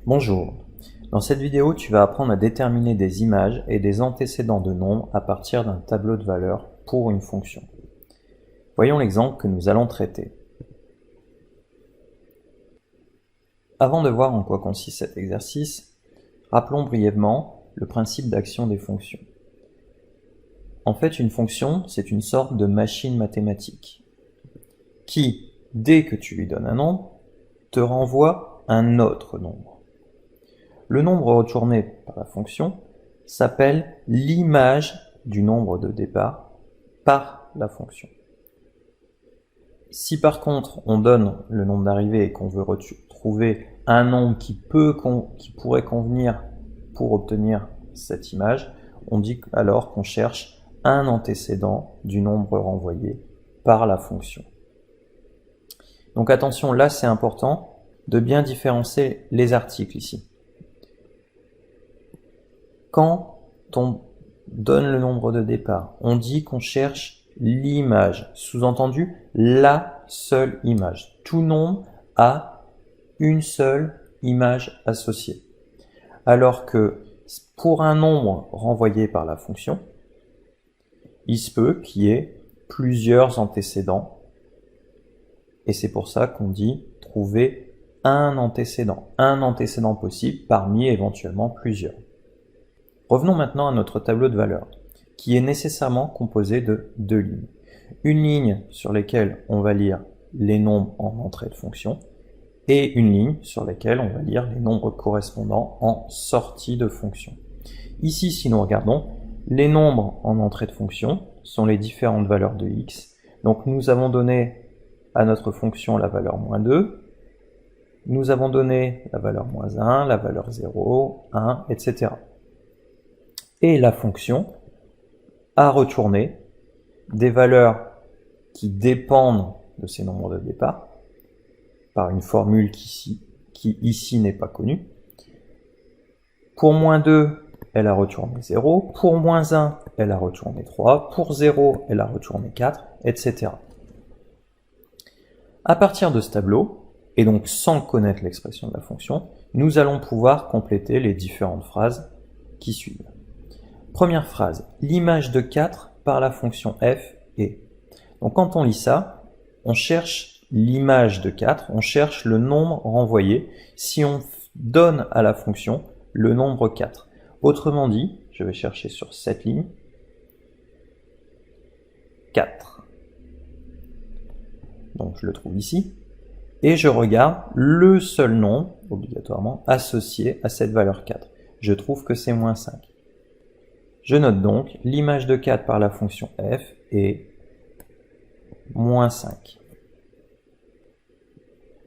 Bonjour. Dans cette vidéo, tu vas apprendre à déterminer des images et des antécédents de nombres à partir d'un tableau de valeurs pour une fonction. Voyons l'exemple que nous allons traiter. Avant de voir en quoi consiste cet exercice, rappelons brièvement le principe d'action des fonctions. En fait, une fonction, c'est une sorte de machine mathématique qui, dès que tu lui donnes un nombre, te renvoie un autre nombre. Le nombre retourné par la fonction s'appelle l'image du nombre de départ par la fonction. Si par contre on donne le nombre d'arrivée et qu'on veut trouver un nombre qui pourrait convenir pour obtenir cette image, on dit alors qu'on cherche un antécédent du nombre renvoyé par la fonction. Donc attention, là c'est important de bien différencier les articles ici. Quand on donne le nombre de départ, on dit qu'on cherche l'image, sous-entendu la seule image. Tout nombre a une seule image associée. Alors que pour un nombre renvoyé par la fonction, il se peut qu'il y ait plusieurs antécédents, et c'est pour ça qu'on dit trouver un antécédent possible parmi éventuellement plusieurs. Revenons maintenant à notre tableau de valeurs, qui est nécessairement composé de deux lignes. Une ligne sur laquelle on va lire les nombres en entrée de fonction, et une ligne sur laquelle on va lire les nombres correspondants en sortie de fonction. Ici, si nous regardons, les nombres en entrée de fonction sont les différentes valeurs de x. Donc nous avons donné à notre fonction la valeur -2, nous avons donné la valeur -1, la valeur 0, 1, etc. Et la fonction a retourné des valeurs qui dépendent de ces nombres de départ par une formule qui ici n'est pas connue. Pour -2, elle a retourné 0, pour -1, elle a retourné 3, pour 0, elle a retourné 4, etc. À partir de ce tableau, et donc sans connaître l'expression de la fonction, nous allons pouvoir compléter les différentes phrases qui suivent. Première phrase, l'image de 4 par la fonction f est. Donc quand on lit ça, on cherche l'image de 4, on cherche le nombre renvoyé si on donne à la fonction le nombre 4. Autrement dit, je vais chercher sur cette ligne 4. Donc je le trouve ici. Et je regarde le seul nombre, obligatoirement, associé à cette valeur 4. Je trouve que c'est -5. Je note donc l'image de 4 par la fonction f est -5.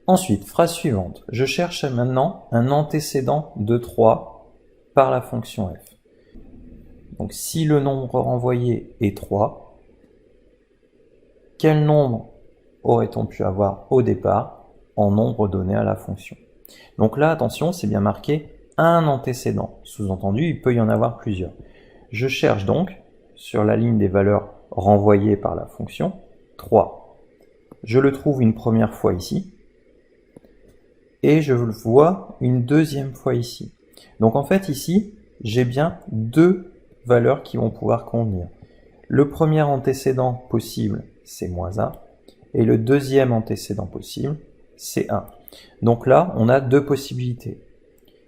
Ensuite, phrase suivante. Je cherche maintenant un antécédent de 3 par la fonction f. Donc si le nombre renvoyé est 3, quel nombre aurait-on pu avoir au départ en nombre donné à la fonction? Donc là, attention, c'est bien marqué un antécédent. Sous-entendu, il peut y en avoir plusieurs. Je cherche donc, sur la ligne des valeurs renvoyées par la fonction, 3. Je le trouve une première fois ici, et je le vois une deuxième fois ici. Donc en fait ici, j'ai bien deux valeurs qui vont pouvoir convenir. Le premier antécédent possible, c'est -1, et le deuxième antécédent possible, c'est 1. Donc là, on a deux possibilités.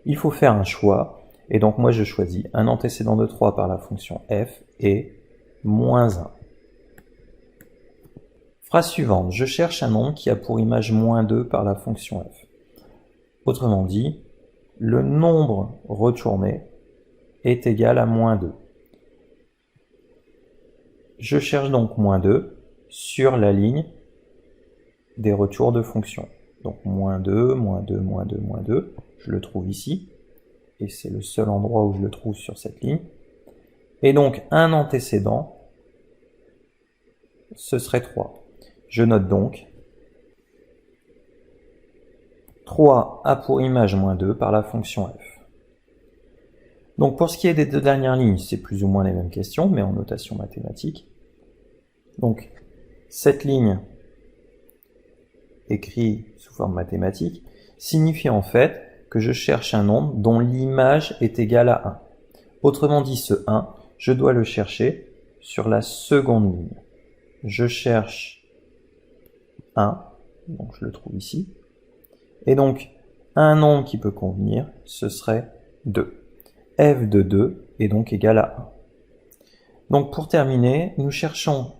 Il faut faire un choix. Et donc moi je choisis un antécédent de 3 par la fonction f et -1. Phrase suivante, je cherche un nombre qui a pour image -2 par la fonction f. Autrement dit, le nombre retourné est égal à -2. Je cherche donc -2 sur la ligne des retours de fonction. Donc -2, -2, -2, -2, je le trouve ici. Et c'est le seul endroit où je le trouve sur cette ligne. Et donc, un antécédent, ce serait 3. Je note donc 3 a pour image -2 par la fonction f. Donc pour ce qui est des deux dernières lignes, c'est plus ou moins les mêmes questions, mais en notation mathématique. Donc, cette ligne écrite sous forme mathématique signifie en fait que je cherche un nombre dont l'image est égale à 1. Autrement dit, ce 1, je dois le chercher sur la seconde ligne. Je cherche 1, donc je le trouve ici. Et donc, un nombre qui peut convenir, ce serait 2. f de 2 est donc égal à 1. Donc pour terminer, nous cherchons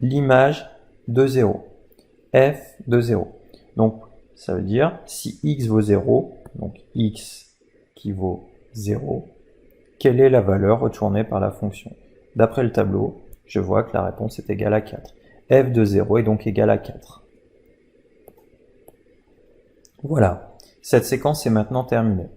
l'image de 0, f de 0. Donc ça veut dire, si x vaut 0, donc x qui vaut 0, quelle est la valeur retournée par la fonction? D'après le tableau, je vois que la réponse est égale à 4. f de 0 est donc égal à 4. Voilà, cette séquence est maintenant terminée.